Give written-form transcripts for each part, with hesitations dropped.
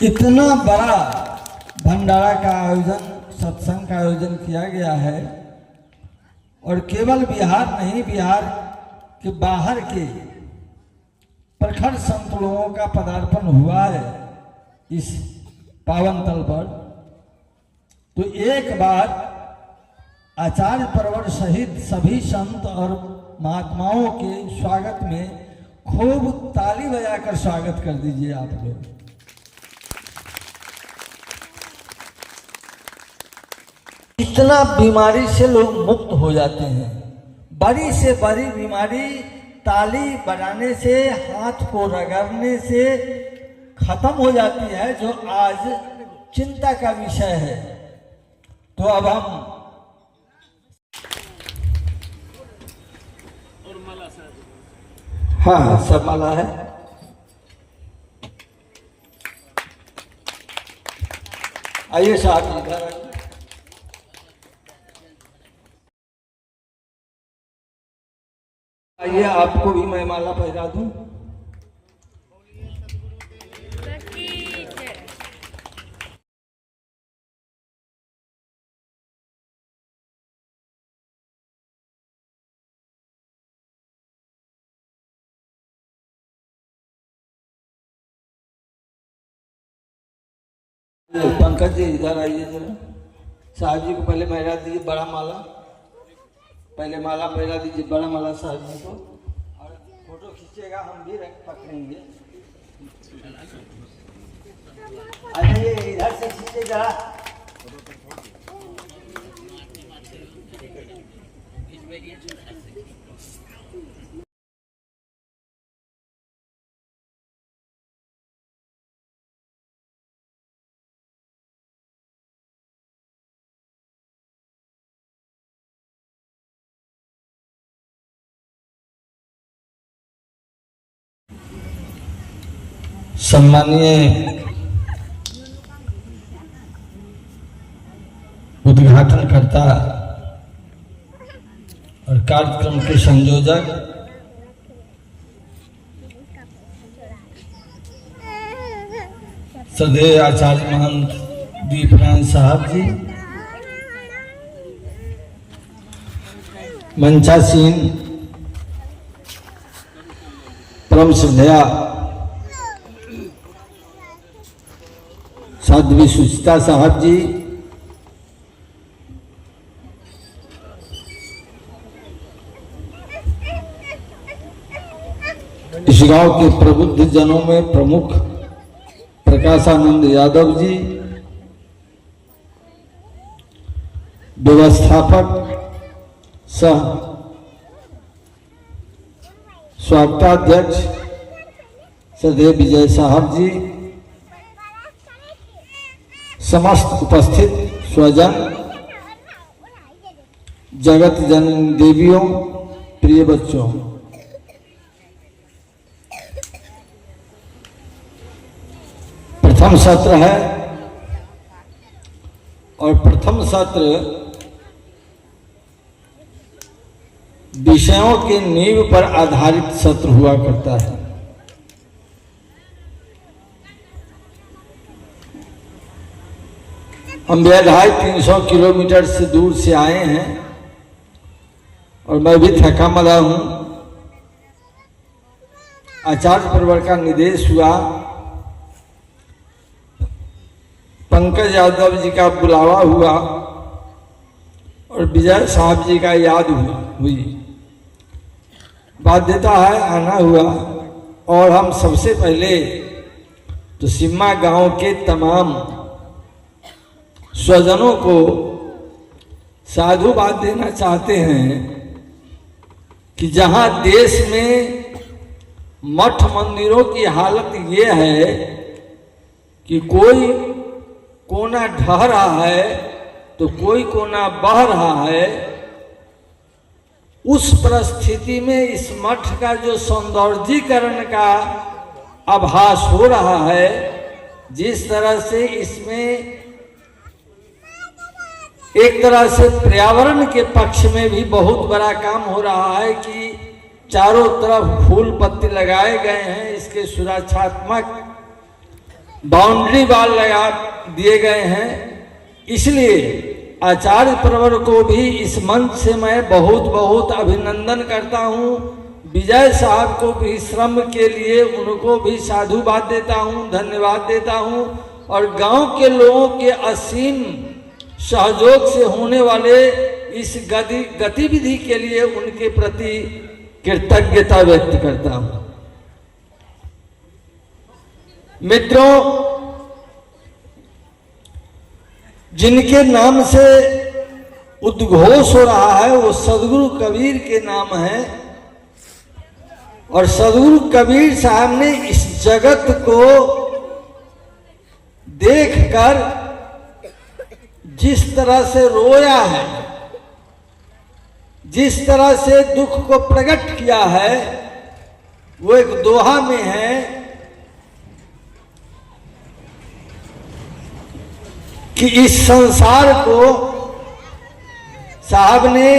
इतना बड़ा भंडारा का आयोजन, सत्संग का आयोजन किया गया है और केवल बिहार नहीं, बिहार के बाहर के प्रखर संत लोगों का पदार्पण हुआ है इस पावन तल पर। तो एक बार आचार्य परवर सहित सभी संत और महात्माओं के स्वागत में खूब ताली बजाकर स्वागत कर दीजिए आप लोग। इतना बीमारी से लोग मुक्त हो जाते हैं। बड़ी से बड़ी बीमारी ताली बजाने से, हाथ को रगड़ने से खत्म हो जाती है, जो आज चिंता का विषय है। तो अब हम हाँ सब माला है। आइए साहब इधर आइए, आपको भी मैं माला पहरा दूं। पंकज जी इधर आइए जरा। साहब जी को पहले पहरा दीजिए बड़ा माला, पहले माला पहरा दीजिए बड़ा माला साहब जी को, और फोटो खींचेगा, हम भी पकड़ेंगे। आइए इधर से खींचे जरा। सम्मानीय उद्घाटनकर्ता और कार्यक्रम के संयोजक श्रद्धेय आचार्य महंत दीपराज साहब जी, मंचासीन परम श्रद्धेय साध्वी सुचिता साहब जी, इस गांव के प्रबुद्ध जनों में प्रमुख प्रकाशानंद यादव जी, व्यवस्थापक सह स्वागताध्यक्ष श्रद्धेय विजय साहब जी, समस्त उपस्थित स्वजन, जगत जननी देवियों, प्रिय बच्चों, प्रथम सत्र है और प्रथम सत्र विषयों के नींव पर आधारित सत्र हुआ करता है। हम 250-300 किलोमीटर से दूर से आए हैं और मैं भी थका मला हूं। आचार्य परवर का निर्देश हुआ, पंकज यादव जी का बुलावा हुआ और विजय साहब जी का याद हुई, बाध्यता है आना हुआ। और हम सबसे पहले तो सिम्मा गांव के तमाम स्वजनों को साधुवाद देना चाहते हैं कि जहां देश में मठ मंदिरों की हालत ये है कि कोई कोना ढह रहा है तो कोई कोना बह रहा है, उस परिस्थिति में इस मठ का जो सौंदर्यीकरण का आभास हो रहा है, जिस तरह से इसमें एक तरह से पर्यावरण के पक्ष में भी बहुत बड़ा काम हो रहा है कि चारों तरफ फूल पत्ते लगाए गए हैं इसके सुरक्षात्मक बाउंड्री वाल लगा दिए गए हैं। इसलिए आचार्य प्रवर को भी इस मंच से मैं बहुत बहुत अभिनंदन करता हूं। विजय साहब को भी श्रम के लिए उनको भी साधुवाद देता हूं, धन्यवाद देता हूं। और गांव के लोगों के असीम सहयोग से होने वाले इस गतिविधि के लिए उनके प्रति कृतज्ञता व्यक्त करता हूं। मित्रों, जिनके नाम से उद्घोष हो रहा है वो सदगुरु कबीर के नाम है। और सदगुरु कबीर साहब ने इस जगत को देखकर जिस तरह से रोया है, जिस तरह से दुख को प्रकट किया है, वो एक दोहा में है कि इस संसार को साहब ने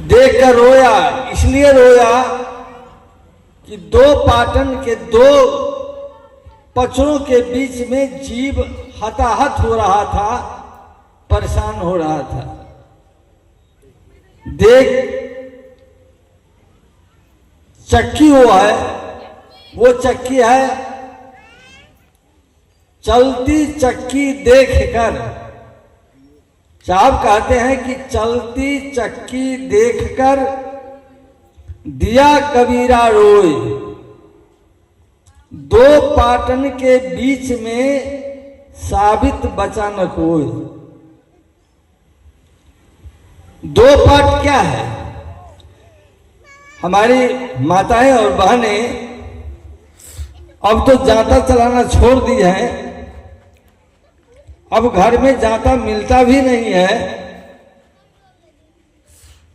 देखकर रोया। इसलिए रोया कि दो पाटन के दो पक्षों के बीच में जीव हताहत हो रहा था, परेशान हो रहा था। देख चक्की हुआ है, वो चक्की है चलती चक्की देखकर। साहब कहते हैं कि चलती चक्की देखकर दिया कबीरा रोए, दो पाटन के बीच में साबित बचा न कोई। दो पाट क्या है? हमारी माताएं और बहनें अब तो जाता चलाना छोड़ दी है। अब घर में जाता मिलता भी नहीं है,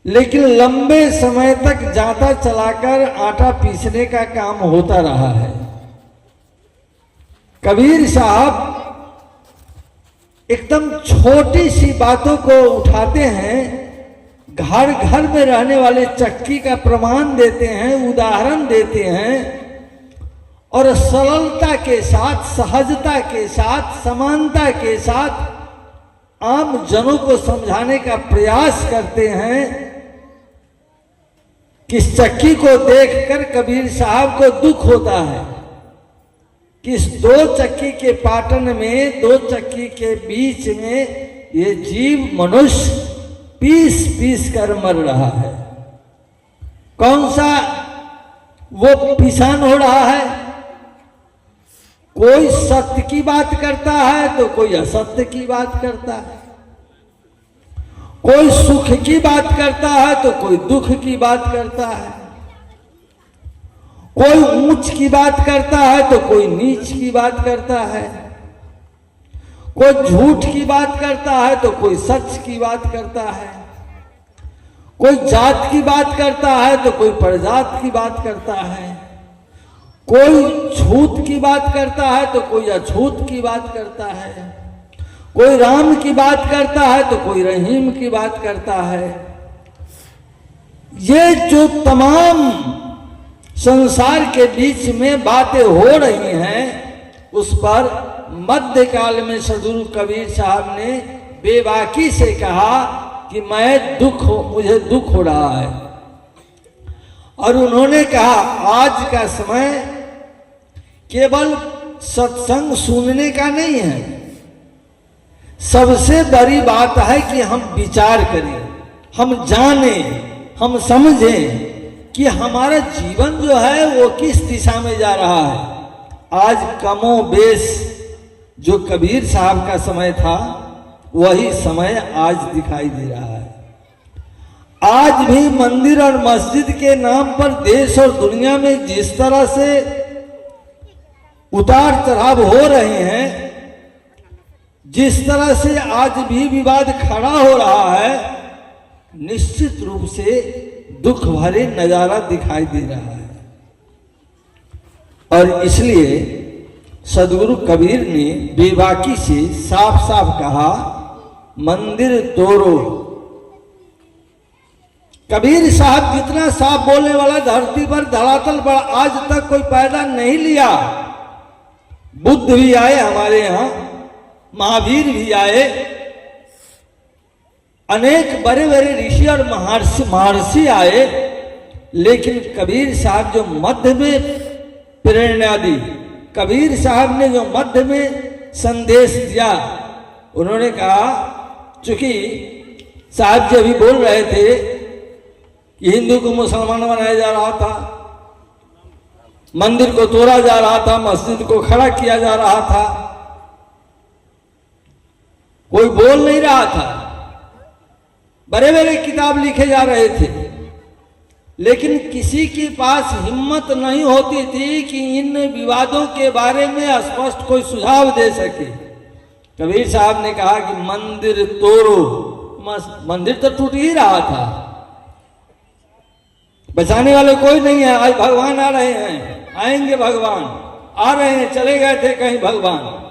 लेकिन लंबे समय तक जाता चलाकर आटा पीसने का काम होता रहा है। कबीर साहब एकदम छोटी सी बातों को उठाते हैं, घर घर में रहने वाले चक्की का प्रमाण देते हैं, उदाहरण देते हैं और सरलता के साथ, सहजता के साथ, समानता के साथ आम जनों को समझाने का प्रयास करते हैं कि इस चक्की को देखकर कबीर साहब को दुख होता है कि इस दो चक्की के पाटन में, दो चक्की के बीच में ये जीव मनुष्य पीस पीस कर मर रहा है। कौन सा वो पिसान हो रहा है? कोई सत्य की बात करता है तो कोई असत्य की बात करता है, कोई सुख की बात करता है तो कोई दुख की बात करता है, कोई ऊंच की बात करता है तो कोई नीच की बात करता है, कोई झूठ की बात करता है तो कोई सच की बात करता है, कोई जात की बात करता है तो कोई परजात की बात करता है, कोई छूत की बात करता है तो कोई अछूत की बात करता है, कोई राम की बात करता है तो कोई रहीम की बात करता है। ये जो तमाम संसार के बीच में बातें हो रही हैं, उस पर मध्यकाल में सदगुरु कबीर साहब ने बेबाकी से कहा कि मुझे दुख हो रहा है। और उन्होंने कहा आज का समय केवल सत्संग सुनने का नहीं है, सबसे बड़ी बात है कि हम विचार करें, हम जानें, हम समझें कि हमारा जीवन जो है वो किस दिशा में जा रहा है। आज कमो बेश जो कबीर साहब का समय था वही समय आज दिखाई दे रहा है। आज भी मंदिर और मस्जिद के नाम पर देश और दुनिया में जिस तरह से उतार चढ़ाव हो रहे हैं, जिस तरह से आज भी विवाद खड़ा हो रहा है, निश्चित रूप से दुख भरे नजारा दिखाई दे रहा है। और इसलिए सदगुरु कबीर ने बेबाकी से साफ साफ कहा मंदिर तोड़ो, कबीर साहब जितना साफ बोलने वाला धरती पर धरातल पर आज तक कोई पैदा नहीं लिया। बुद्ध भी आए हमारे यहां, महावीर भी आए, अनेक बड़े बड़े ऋषि और महर्षि आए, लेकिन कबीर साहब जो मध्य में प्रेरणा दी, कबीर साहब ने जो मध्य में संदेश दिया, उन्होंने कहा, चूंकि साहब जी अभी बोल रहे थे कि हिंदू को मुसलमान बनाया जा रहा था, मंदिर को तोड़ा जा रहा था, मस्जिद को खड़ा किया जा रहा था, कोई बोल नहीं रहा था, बड़े बड़े किताब लिखे जा रहे थे, लेकिन किसी के पास हिम्मत नहीं होती थी कि इन विवादों के बारे में स्पष्ट कोई सुझाव दे सके। कबीर साहब ने कहा कि मंदिर तोड़ो, मंदिर तो टूट ही रहा था, बचाने वाले कोई नहीं है। आज भगवान आ रहे हैं, आएंगे भगवान, आ रहे हैं, चले गए थे कहीं भगवान।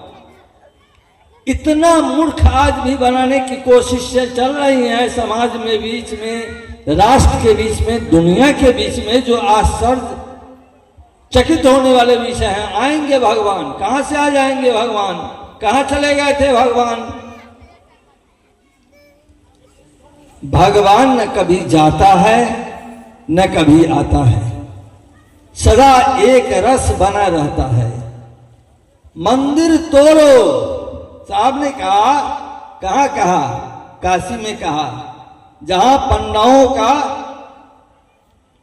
इतना मूर्ख आज भी बनाने की कोशिशें चल रही हैं समाज में, बीच में, राष्ट्र के बीच में, दुनिया के बीच में, जो आश्चर्य चकित होने वाले विषय हैं। आएंगे भगवान, कहां से आ जाएंगे भगवान, कहां चले गए थे भगवान। भगवान न कभी जाता है न कभी आता है, सदा एक रस बना रहता है। मंदिर तोड़ो, साहब ने कहा, कहां कहा, काशी में कहा, जहां पंडाओं का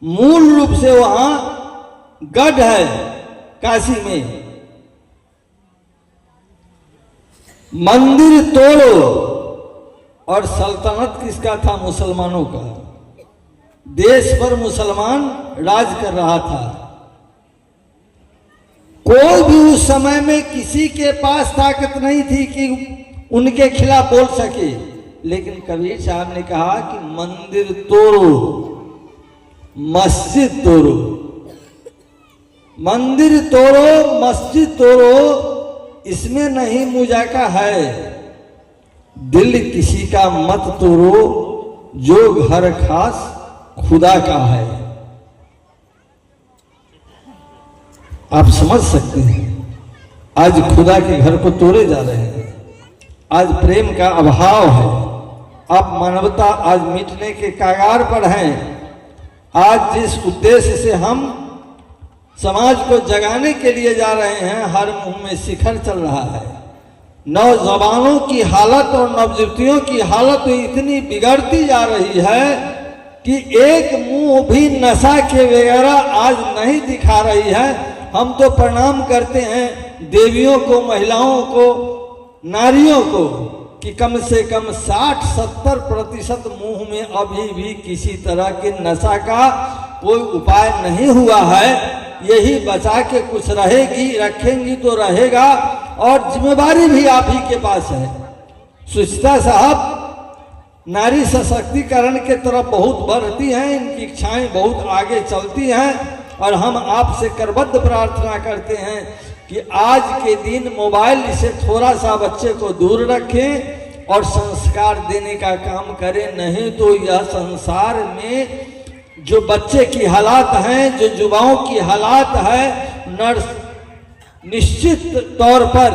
मूल रूप से वहां गढ़ है, काशी में। मंदिर तोड़ो, और सल्तनत किसका था? मुसलमानों का। देश पर मुसलमान राज कर रहा था। कोई भी उस समय में किसी के पास ताकत नहीं थी कि उनके खिलाफ बोल सके, लेकिन कबीर साहब ने कहा कि मंदिर तोड़ो, मस्जिद तोड़ो, मंदिर तोड़ो, मस्जिद तोड़ो, इसमें नहीं मुजाका है। दिल किसी का मत तोड़ो, जो घर खास खुदा का है। आप समझ सकते हैं, आज खुदा के घर को तोड़े जा रहे हैं। आज प्रेम का अभाव है। अब मानवता आज मिटने के कगार पर है। आज जिस उद्देश्य से हम समाज को जगाने के लिए जा रहे हैं, हर मुंह में शिखर चल रहा है। नौजवानों की हालत और नवजुवतियों की हालत इतनी बिगड़ती जा रही है कि एक मुंह भी नशा के वगैरह आज नहीं दिखा रही है। हम तो प्रणाम करते हैं देवियों को, महिलाओं को, नारियों को, कि कम से कम 60-70% मुंह में अभी भी किसी तरह के नशा का कोई उपाय नहीं हुआ है। यही बचा के कुछ रहेगी, रखेंगी तो रहेगा, और जिम्मेदारी भी आप ही के पास है। सुचिता साहब नारी सशक्तिकरण के तरफ बहुत बढ़ती हैं, इनकी इच्छाएं बहुत आगे चलती हैं, और हम आपसे करबद्ध प्रार्थना करते हैं कि आज के दिन मोबाइल से थोड़ा सा बच्चे को दूर रखें और संस्कार देने का काम करें। नहीं तो यह संसार में जो बच्चे की हालात हैं, जो युवाओं की हालात है, निश्चित तौर पर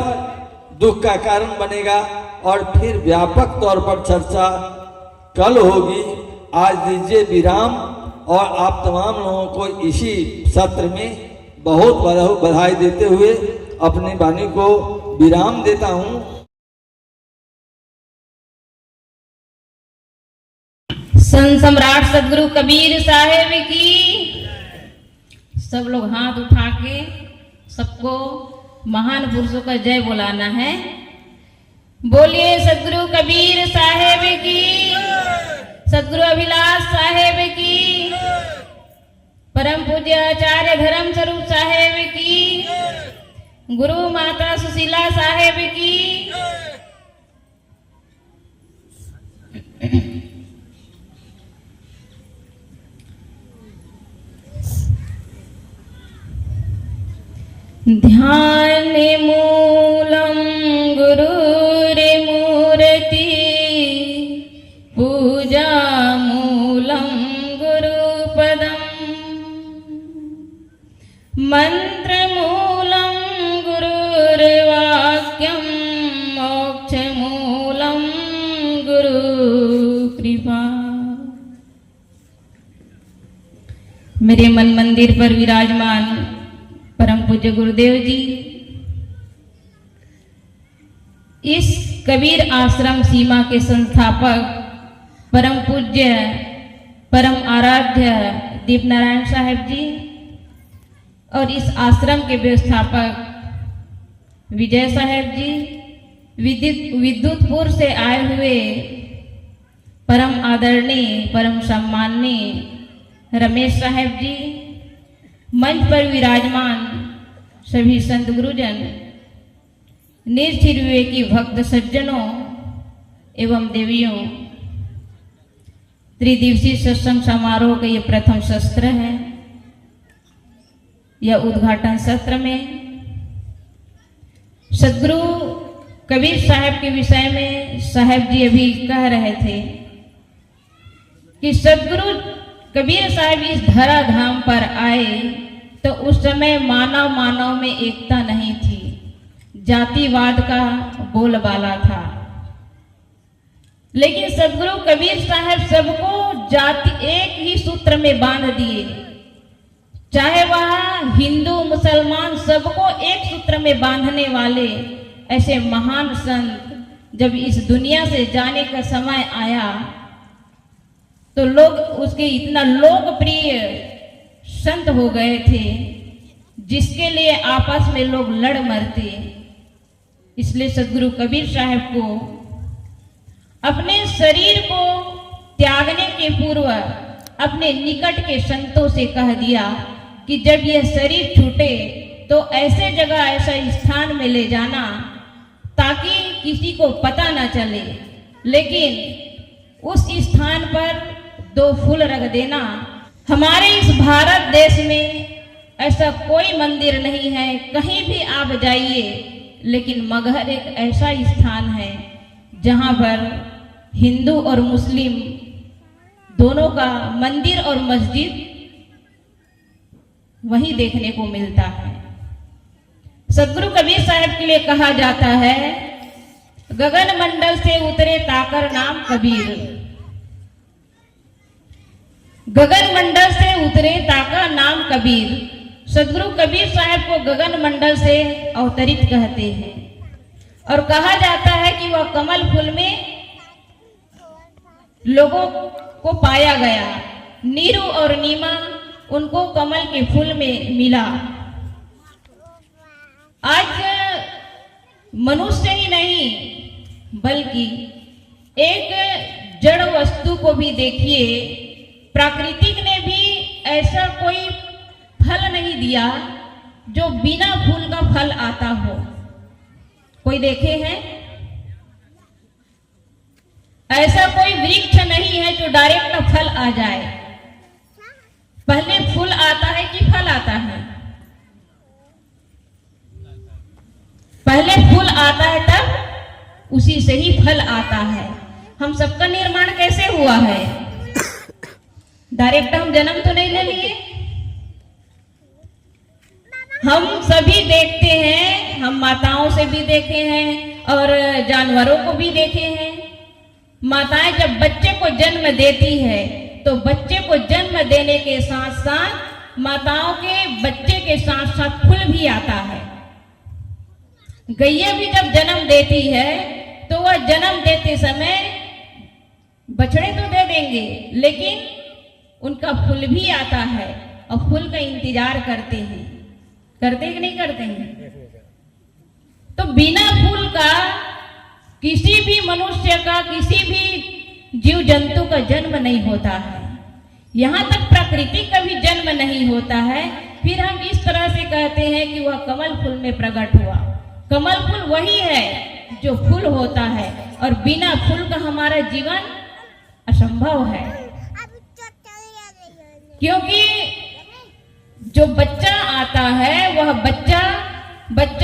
दुख का कारण बनेगा, और फिर व्यापक तौर पर चर्चा कल होगी। आज दीजिए विराम, और आप तमाम लोगों को इसी सत्र में बहुत बहुत बधाई देते हुए अपनी वाणी को विराम देता हूं। संत सम्राट सदगुरु कबीर साहेब की। सब लोग हाथ उठा के सबको महान पुरुषों का जय बुलाना है। बोलिए सदगुरु कबीर साहेब की, सदगुरु अभिलाष साहेब की, परम पूज्य आचार्य धर्म स्वरूप साहेब की, गुरु माता सुशीला साहेब की। ध्यान मूलम गुरुर्मूर्ति, पूजा मूलम मंत्रमूलं गुरुर्वाक्यं मोक्षमूलं गुरुकृपा। मेरे मन मंदिर पर विराजमान परम पूज्य गुरुदेव जी, इस कबीर आश्रम सीमा के संस्थापक परम पूज्य परम आराध्य दीपनारायण साहेब जी और इस आश्रम के व्यवस्थापक विजय साहेब जी, विद्युतपुर से आए हुए परम आदरणीय परम सम्माननीय रमेश साहेब जी, मंच पर विराजमान सभी संत गुरुजन, निर्चिर विवेकी भक्त सज्जनों एवं देवियों, त्रिदिवसीय सत्संग समारोह का ये प्रथम सत्र है। यह उद्घाटन सत्र में सदगुरु कबीर साहब के विषय में साहब जी अभी कह रहे थे कि सदगुरु कबीर साहब इस धरा धाम पर आए तो उस समय मानव मानव में एकता नहीं थी, जातिवाद का बोलबाला था। लेकिन सदगुरु कबीर साहब सबको जाति एक ही सूत्र में बांध दिए, चाहे वह हिंदू मुसलमान, सबको एक सूत्र में बांधने वाले ऐसे महान संत जब इस दुनिया से जाने का समय आया तो लोग उसके इतना लोकप्रिय संत हो गए थे जिसके लिए आपस में लोग लड़ मरते। इसलिए सदगुरु कबीर साहब को अपने शरीर को त्यागने के पूर्व अपने निकट के संतों से कह दिया कि जब यह शरीर छूटे तो ऐसे जगह, ऐसा स्थान में ले जाना ताकि किसी को पता ना चले, लेकिन उस स्थान पर 2 फूल रख देना। हमारे इस भारत देश में ऐसा कोई मंदिर नहीं है, कहीं भी आप जाइए, लेकिन मगहर एक ऐसा स्थान है जहां पर हिंदू और मुस्लिम दोनों का मंदिर और मस्जिद वही देखने को मिलता है। सदगुरु कबीर साहब के लिए कहा जाता है, गगन मंडल से उतरे ताकर नाम कबीर। गगन मंडल से उतरे ताका नाम कबीर। सदगुरु कबीर साहब को गगन मंडल से अवतरित कहते हैं और कहा जाता है कि वह कमल फूल में लोगों को पाया गया। नीरू और नीमा उनको कमल के फूल में मिला। आज मनुष्य ही नहीं बल्कि एक जड़ वस्तु को भी देखिए, प्राकृतिक ने भी ऐसा कोई फल नहीं दिया जो बिना फूल का फल आता हो। कोई देखे हैं? ऐसा कोई वृक्ष नहीं है जो डायरेक्ट फल आ जाए। पहले फूल आता है कि फल आता है? पहले फूल आता है तब उसी से ही फल आता है। हम सबका निर्माण कैसे हुआ है? डायरेक्ट हम जन्म तो नहीं ले लिए। हम सभी देखते हैं, हम माताओं से भी देखे हैं और जानवरों को भी देखे हैं। माताएं जब बच्चे को जन्म देती है तो बच्चे को जन्म देने के साथ साथ माताओं के बच्चे के साथ साथ फूल भी आता है। गैया भी जब जन्म देती है तो वह जन्म देते समय बछड़े तो दे देंगे, लेकिन उनका फूल भी आता है और फूल का इंतजार करते हैं। करते कि नहीं करते हैं? तो बिना फूल का किसी भी मनुष्य का, किसी भी जीव जंतु का जन्म नहीं होता है। यहाँ तक प्रकृति का भी जन्म नहीं होता है। फिर हम इस तरह से कहते हैं कि वह कमल फूल में प्रकट हुआ। कमल फूल वही है जो फूल होता है और बिना फूल का हमारा जीवन असंभव है। क्योंकि जो बच्चा आता है वह बच्चा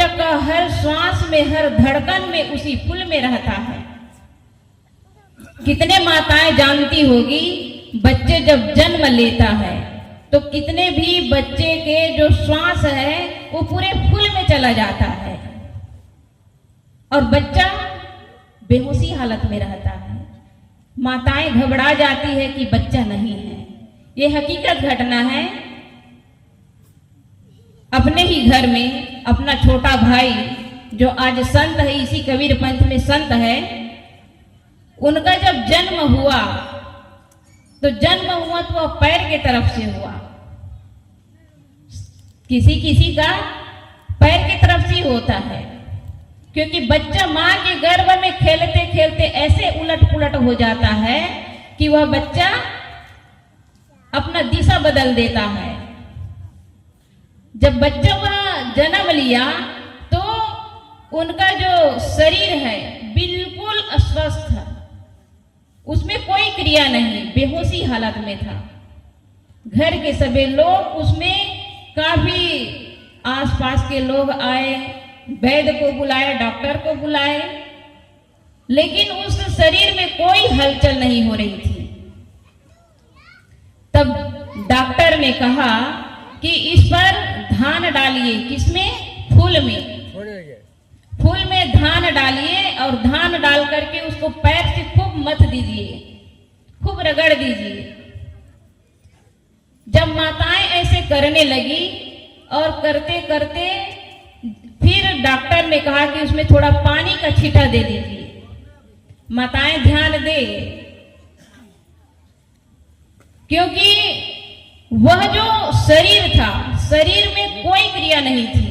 का हर श्वास में, हर धड़कन में उसी फूल में रहता है। कितने माताएं जानती होगी, बच्चे जब जन्म लेता है तो कितने भी बच्चे के जो श्वास है वो पूरे फूल में चला जाता है और बच्चा बेहोशी हालत में रहता है। माताएं घबरा जाती है कि बच्चा नहीं है। ये हकीकत घटना है। अपने ही घर में अपना छोटा भाई जो आज संत है, इसी कबीर पंथ में संत है, उनका जब जन्म हुआ तो वह पैर के तरफ से हुआ। किसी किसी का पैर की तरफ से होता है, क्योंकि बच्चा मां के गर्भ में खेलते खेलते ऐसे उलट पुलट हो जाता है कि वह बच्चा अपना दिशा बदल देता है। जब बच्चा वह जन्म लिया तो उनका जो शरीर है बिल्कुल अस्वस्थ था, उसमें कोई क्रिया नहीं, बेहोशी हालत में था। घर के सभी लोग उसमें, काफी आसपास के लोग आए, वैद्य को बुलाया, डॉक्टर को बुलाए, लेकिन उस शरीर में कोई हलचल नहीं हो रही थी। तब डॉक्टर ने कहा कि इस पर धान डालिए। किसमें? फूल में। फूल में धान डालिए और धान डाल करके उसको पैर से खूब मथ दीजिए, खूब रगड़ दीजिए। जब माताएं ऐसे करने लगी और करते करते फिर डॉक्टर ने कहा कि उसमें थोड़ा पानी का छींटा दे दीजिए। माताएं ध्यान दे, क्योंकि वह जो शरीर था, शरीर में कोई क्रिया नहीं थी,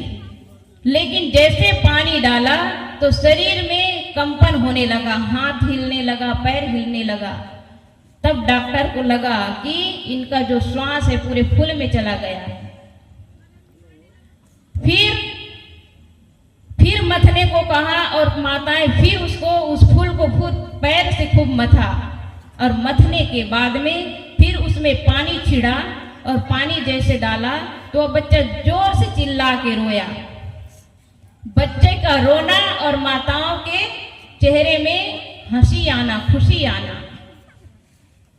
लेकिन जैसे पानी डाला तो शरीर में कंपन होने लगा, हाथ हिलने लगा, पैर हिलने लगा। तब डॉक्टर को लगा कि इनका जो श्वास है पूरे फूल में चला गया है। फिर मथने को कहा और माताएं फिर उसको, उस फूल को खुद पैर से खूब मथा और मथने के बाद में फिर उसमें पानी छिड़ा और पानी जैसे डाला तो बच्चा जोर से चिल्ला के रोया। बच्चे का रोना और माताओं के चेहरे में हंसी आना, खुशी आना,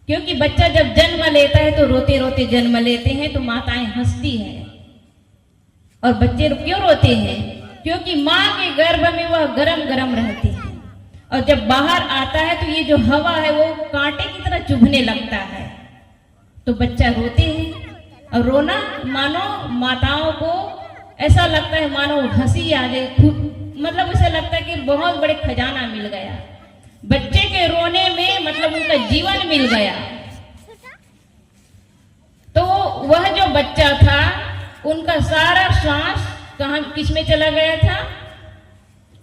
क्योंकि बच्चा जब जन्म लेता है तो रोते रोते जन्म लेते हैं तो माताएं हंसती हैं। और बच्चे क्यों रोते हैं? क्योंकि मां के गर्भ में वह गरम गरम रहती है और जब बाहर आता है तो ये जो हवा है वो कांटे की तरह चुभने लगता है, तो बच्चा रोते हैं। और रोना मानो माताओं को ऐसा लगता है मानो हंसी आ जाए, मतलब ऐसा लगता है कि बहुत बड़े खजाना मिल गया। बच्चे के रोने में मतलब उनका जीवन मिल गया। तो वह जो बच्चा था उनका सारा श्वास कहाँ, किस में चला गया था?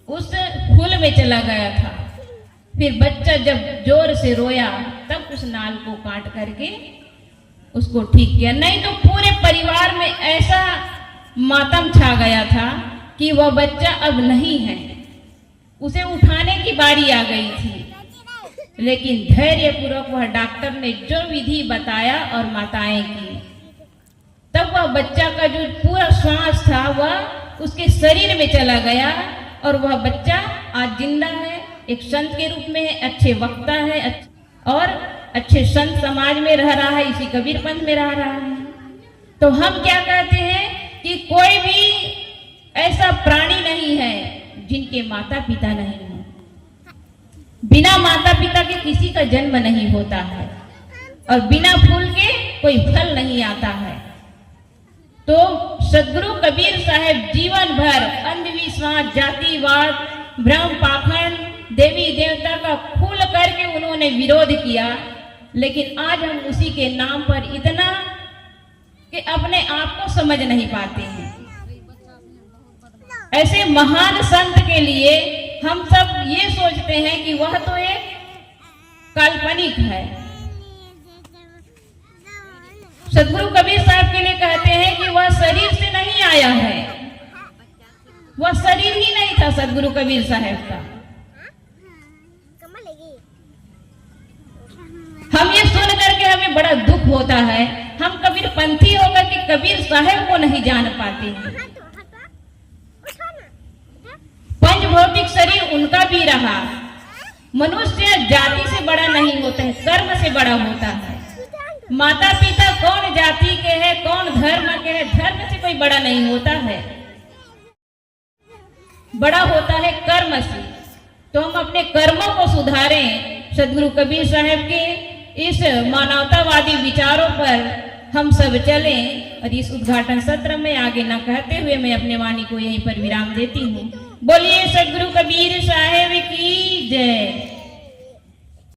उस फूल में चला गया था। फिर बच्चा जब जोर से रोया तब उस नाल को काट करके उसको ठीक किया। नहीं तो पूरे परिवार में ऐसा मातम छा गया था कि वह बच्चा अब नहीं है, उसे उठाने की बारी आ गई थी। लेकिन धैर्य पूर्वक वह डॉक्टर ने जो विधि बताया और माताएं की, तब वह बच्चा का जो पूरा श्वास था वह उसके शरीर में चला गया और वह बच्चा आज जिंदा है, एक संत के रूप में है, अच्छे वक्ता है और अच्छे संत समाज में रह रहा है, इसी कबीर पंथ में रह रहा है। तो हम क्या कहते हैं कि कोई भी ऐसा प्राणी नहीं है जिनके माता पिता नहीं हो। बिना माता पिता के किसी का जन्म नहीं होता है और बिना फूल के कोई फल नहीं आता है। तो सदगुरु कबीर साहब जीवन भर अंधविश्वास, जातिवाद, भ्रम, पाखंड, देवी देवता का खुल करके उन्होंने विरोध किया, लेकिन आज हम उसी के नाम पर इतना कि अपने आप को समझ नहीं पाते हैं। ऐसे महान संत के लिए हम सब ये सोचते हैं कि वह तो एक काल्पनिक है। सदगुरु कबीर साहब के लिए कहते हैं कि वह शरीर से नहीं आया है, वह शरीर ही नहीं था सदगुरु कबीर साहब का। हम ये सुन करके हमें बड़ा दुख होता है, हम कबीर पंथी होकर के कबीर साहब को नहीं जान पाते हैं। पंच भौतिक शरीर उनका भी रहा। मनुष्य जाति से बड़ा नहीं होता है, कर्म से बड़ा होता है। माता पिता कौन जाति के है, कौन धर्म के है, धर्म से कोई बड़ा नहीं होता है, बड़ा होता है कर्म से। तो हम अपने कर्मों को सुधारें। सदगुरु कबीर साहब के इस मानवतावादी विचारों पर हम सब चलें। और इस उद्घाटन सत्र में आगे न कहते हुए मैं अपने वाणी को यहीं पर विराम देती हूँ। बोलिए सदगुरु कबीर साहब की जय।